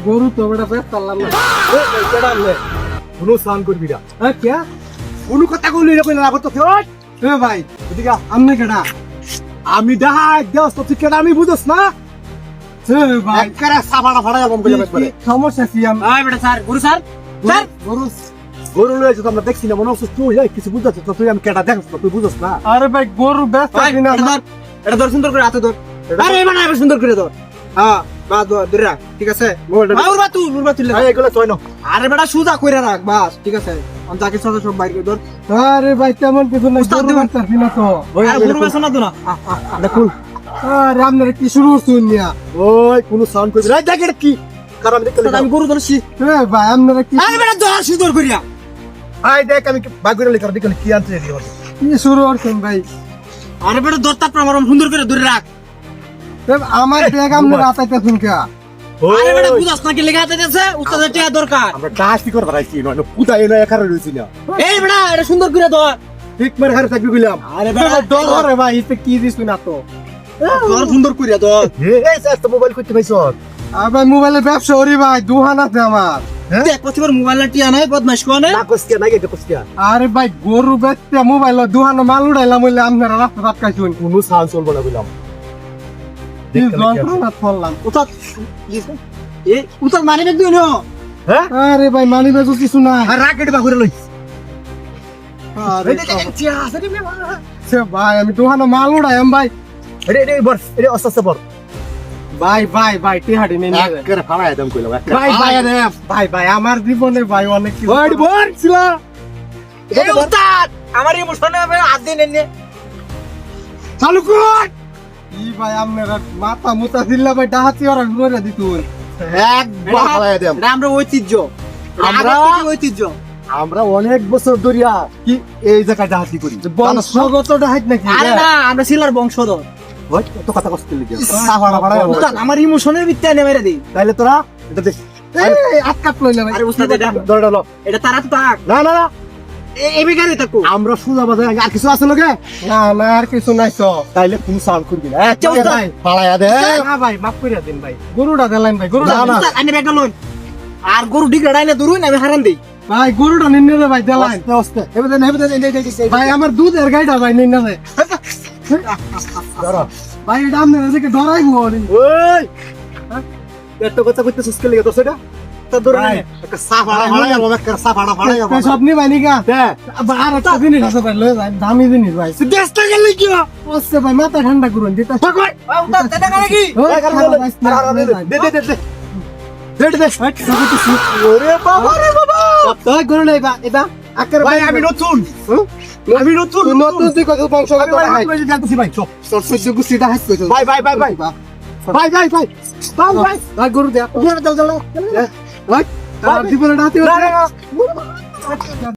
গরু তো বেটা পেট চাললাম না এ কেডা আমনে কোনো সান করবি না হ্যাঁ কে কোনো কথা কইলি না কইলা আগত তো এ ভাই এদিকে আমনে কেডা আমি ডাহাই দেওস তো তুই কেডা আমি বুঝছ না এ ভাই একরা সাবাড়া ফাড়া যাবো কইলা কি সমস্যা কি আমি আয় বেটা স্যার গুরু স্যার স্যার গরু গরু লয়ে যেত আমরা দেখছি না মনে হচ্ছে তুই কিছু বুঝছ তো তুই আমি কেডা দেখছ তুই বুঝছ না আরে ভাই গরু ব্যস্ত কিনা এটা ধর সুন্দর করে হাতে ধর আরে এবার না সুন্দর করে ধর হ্যাঁ বা ধরে রাখ ঠিক আছে মোবাইলটা উড়বা তুই এই এগুলো কই না আরে বেটা সুজা কইরা রাখ বাস ঠিক আছে আমি তাকে সব সব বাইর করে ধর আরে ভাই তেমন কিছু না উস্তাদ গরু দিবেন। ব্যস্ত কিনা তো আরে গুরু বেছ না তো না দেখুন আরে আপনারা কি শুরু করছেন নিয়া ওই কোনো সাউন্ড কইবি না দেখ এটা কি কারণ আমি দেখতে আমি গুরু ধরছি এ ভাই আপনারা কি আরে বেটা ধর সুন্দর কইরা আই দেখ আমি বাগুরে লিখা দেখলি কি আনতে রেডি হবে কি শুরু করছেন ভাই আরে বেটা ধর তারপর আমার সুন্দর করে ধরে রাখ এ আমার ব্যাগ আপনারা আতাইতেছেন কে আরে বেটা বুঝাস না কি লেখা আছে দেছে উস্তাদের টিয়া দরকার আমরা ডাস্টি করে রাখছি নয় পুতাই না একারে রইছি না এই বেটা এটা সুন্দর করে ধর ঠিক মেরে হারে থাকবি কইলাম আরে এ ভাই ডর রে ভাই এতে কি দিছ না তো ধর সুন্দর করে ধর এই স্যার তো মোবাইল করতে পাইছ আর ভাই মোবাইলের ব্যবসা ওরে ভাই দুহান আছে আমার দেখ প্রতিবার মোবাইল টিয়া নাই বদমাশ কোনে না কষ্ট না গেতে কষ্ট আরে ভাই গরু বেচতে মোবাইল দুহানো মাল উড়াইলাম বলে আপনারা রাস্তা আটকাইছুন কোনো সাউন্ড চলবো না কইলাম কি যন্ত্রণা ফললাম উতার এই উতার মানে দেখ দিও না হ্যাঁ আরে ভাই মানি বেজু কিছু না আর রাকেট বাগুরে লই আরে সে ভাই আমি দুহানো মাল উড়াইম ভাই এরে এরে বর এরে আস্তে বর ভাই ভাই ভাই টিহাড়ি নেই একবারে ফাড়ায় দাম কইলাম ভাই ভাই আরে ভাই ভাই আমার জীবনে ভাই অনেক কিছু বড় বর ছিলা এই উস্তাদ আমার ইমোশনে হবে হাত দিয়ে নে চালু কর কি ভাই আপনারা মাথা মুতা দিল্লা ভাই ডাহাতি ওরা ঘুরে দিতুন একবার ফাড়ায় দাম এটা আমরা ঐতিহ্য আমরা- আমরা ঐতিহ্য আমরা অনেক বছর ধরিয়া কি এই জায়গায় ডাহাতি করি বংশগত ডাহাত নাকি আরে না আমরা শিলার বংশধর ওই তো কথা কষ্ট লিখে সাফাড়া ফাড়ায় উস্তাদ আমার ইমোশনের ভিত্তিতে নে মেরে দেই তাইলে তোরা এটা দেখ এই আটকাত লইলা ভাই আরে উস্তাদ এটা ধরে ডালো এটা তারা তো থাক না না না এই বেগারে থাকো আমরা সুজা বাজার আর কিছু আছে লগে না না আর কিছু নাই তো তাইলে কোনো সাউন্ড করবি না আচ্ছা, উস্তাদ। ফাড়ায়া দে না ভাই মাফ করে দিন ভাই গরুটা দিলেন ভাই গরুটা না, না। উস্তাদ আনে ব্যাগটা লই আর গরু ডিগড়া ডাইলে দরুই না আমি হারান দেই ভাই গরুটা নিন রে ভাই দিলেন আস্তে আস্তে এবার ভাই আমার দুধের গাইটা ভাই নিন না ভাই ধরো ভাই এটা আপনারা দেখে ডরাইবো ওই এত কথা কইতে সুস্কে লিখে তো সেটা তা ধরে ভাই। একটা সাফাড়া ফাড়ায় যাবো একটা সাফাড়া ফাড়ায় যাবো সব নি ভাই নিকা হ্যাঁ আর একটা জিনিস আছে ভাই লয়ে যাই দামি জিনিস ভাই দেশটা গেলে কি বসছে ভাই মাথা ঠান্ডা করুন দিতে উস্তাদ এটা করে কি ওরে বাবা রে বাবা তাই গরু নাই বা এটা আকার ভাই আমি নতুন আমি নতুন তুই নতুন তুই কত বংশগত ভাই ভাই জানতেছি ভাই চল তোর সহ্য গুছিটা হাস কইছো ভাই ভাই ভাই ভাই ভাই ভাই ভাই ভাই ভাই ভাই গরু দে চল চল চল ভাই জীবনে ডাতি না না